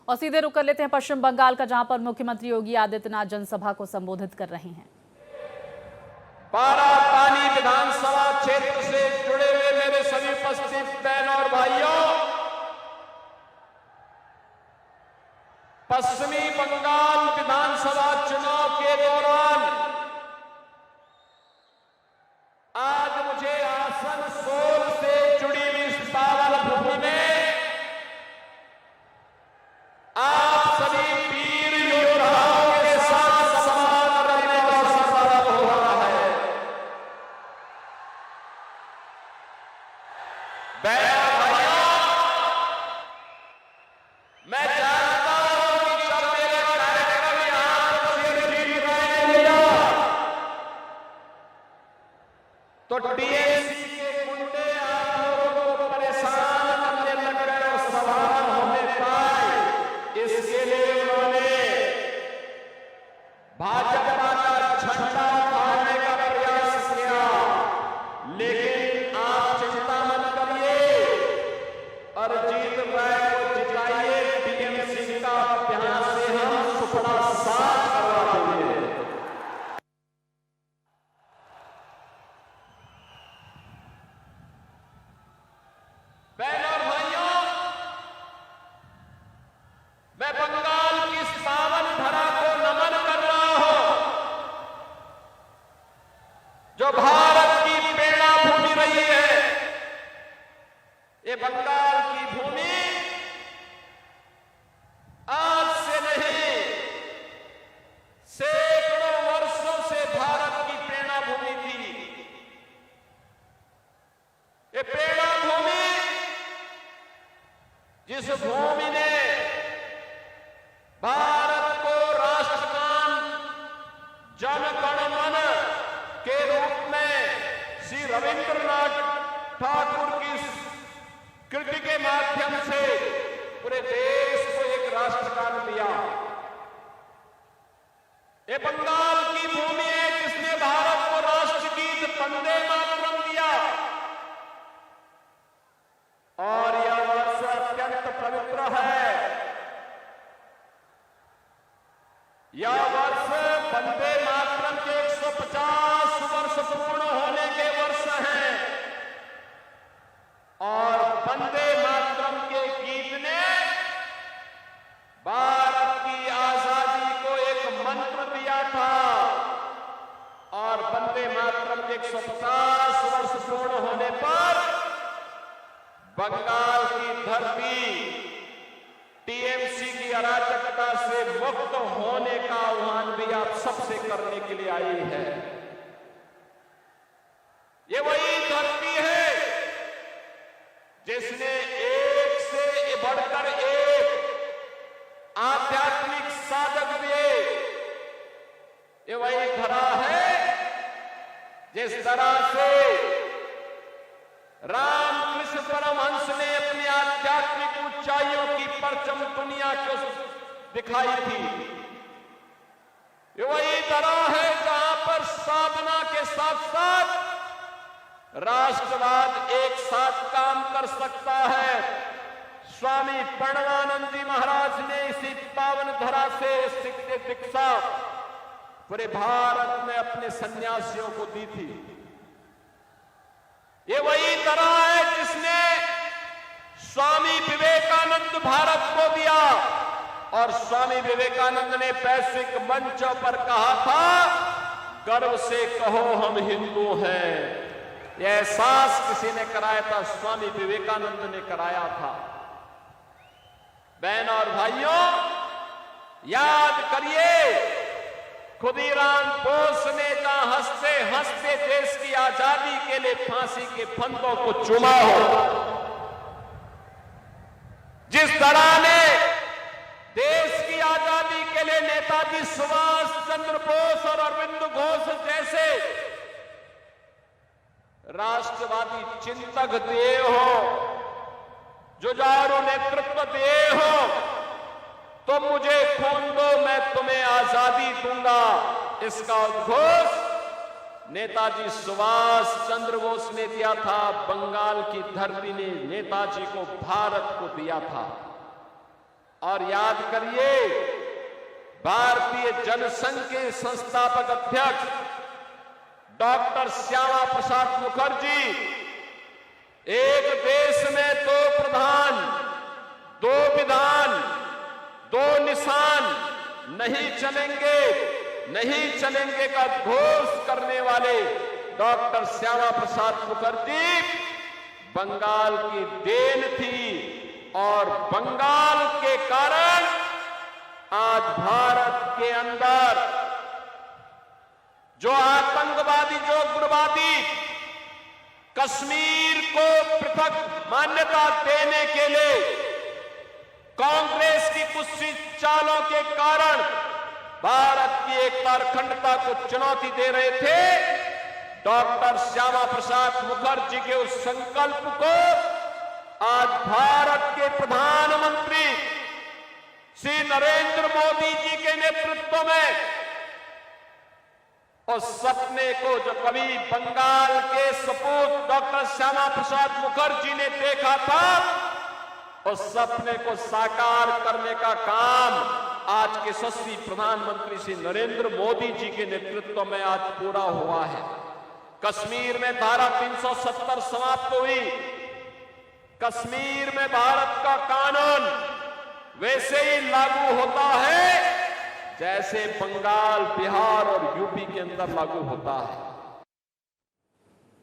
और सीधे रुक कर लेते हैं पश्चिम बंगाल का, जहां पर मुख्यमंत्री योगी आदित्यनाथ जनसभा को संबोधित कर रहे हैं। पानी विधानसभा क्षेत्र से जुड़े हुए मेरे सभी उपस्थित बहन और भाइयों, पश्चिमी बंगाल विधानसभा चुनाव के दौरान आज मुझे आसनसोल से जुड़ी हुई इस पावन भूमि में आप सभी वीर योद्धाओं के साथ संवाद करने का अवसर प्राप्त हो रहा है। भाइयों, मैं जानता हूं कि जब मेरे कार्यक्रम यहां पर जीत रहेगा तो टीएमसी के गुंडे आप लोगों को परेशान करने लग गए और सभा होने पाए। इसके लिए उन्होंने भाजपा का झंडा उठाने का प्रयास किया, लेकिन आप चिंता मत करिए, अरिजीत राय को जिताइए, टीएमसी का अभ्यास से हम सुपड़ा साफ करवा देंगे। बहनों और भाइयों, मैं बंगाल की इस पावन धरा को नमन कर रहा हूं, जो भारत की प्रेरणा भूमि रही है। ये बंगाल की भूमि आज से नहीं, सैकड़ों वर्षों से भारत की प्रेरणा भूमि थी। ये प्रेरणा भूमि, जिस भूमि ने भारत को राष्ट्रगान जन गण मन के रूप में श्री रविंद्रनाथ ठाकुर की कृति के माध्यम से पूरे देश को एक राष्ट्रगान दिया। ये बंगाल की भूमि है जिसने भारत को राष्ट्रगीत वंदे मातरम दिया, और यह वर्ष अत्यंत पवित्र है। यह वर्ष वंदे मातरम के 150 वर्ष पूर्ण होने के वर्ष हैं, और वंदे मातरम के गीत ने भारत की आजादी को एक मंत्र दिया था, और वंदे मातरम के 150 वर्ष पूर्ण होने पर बंगाल की धरती टीएमसी की अराजकता से मुक्त होने का आह्वान भी आप सबसे करने के लिए आई है। ये वही धरती है जिसने एक से बढ़कर एक आध्यात्मिक साधक दिए। ये वही धरा है जिस तरह से रामकृष्ण परमहंस ने अपनी आध्यात्मिक ऊंचाइयों की परचम दुनिया को दिखाई थी। ये वही तरह है जहां पर साधना के साथ साथ राष्ट्रवाद एक साथ काम कर सकता है। स्वामी प्रणवानंद जी महाराज ने इसी पावन धरा से दीक्षा पूरे भारत में अपने सन्यासियों को दी थी। ये वही तरह है जिसने स्वामी विवेकानंद भारत को दिया, और स्वामी विवेकानंद ने वैश्विक मंचों पर कहा था, गर्व से कहो हम हिंदू हैं। यह एहसास किसी ने कराया था, स्वामी विवेकानंद ने कराया था। बहन और भाइयों, याद करिए, खुदीराम बोस ने जहां हंसते हंसते देश की आजादी के लिए फांसी के फंदों को चूमा हो, जिस तरह ने देश की आजादी के लिए नेताजी सुभाष चंद्र बोस और अरविंद घोष जैसे राष्ट्रवादी चिंतक दिए हो, जुझारू नेतृत्व दिए हो, तो मुझे खून दो मैं तुम्हें आजादी दूंगा, इसका उद्घोष नेताजी सुभाष चंद्र बोस ने दिया था। बंगाल की धरती ने नेताजी को भारत को दिया था। और याद करिए, भारतीय जनसंघ के संस्थापक अध्यक्ष डॉक्टर श्यामा प्रसाद मुखर्जी एक देश में दो प्रधान, दो विधान, दो निशान नहीं चलेंगे का घोष करने वाले डॉक्टर श्यामा प्रसाद मुखर्जी बंगाल की देन थी और बंगाल के कारण आज भारत के अंदर जो आतंकवादी, जो उग्रवादी कश्मीर को पृथक मान्यता देने के लिए कांग्रेस की कुछ चालों के कारण भारत की एकता और अखंडता को चुनौती दे रहे थे, डॉक्टर श्यामा प्रसाद मुखर्जी के उस संकल्प को आज भारत के प्रधानमंत्री श्री नरेंद्र मोदी जी के नेतृत्व में उस सपने को जो कभी बंगाल के सपूत डॉक्टर श्यामा प्रसाद मुखर्जी ने देखा था, उस सपने को साकार करने का काम आज के यशस्वी प्रधानमंत्री श्री नरेंद्र मोदी जी के नेतृत्व में आज पूरा हुआ है। कश्मीर में धारा 370 समाप्त हुई। कश्मीर में भारत का कानून वैसे ही लागू होता है जैसे बंगाल, बिहार और यूपी के अंदर लागू होता है।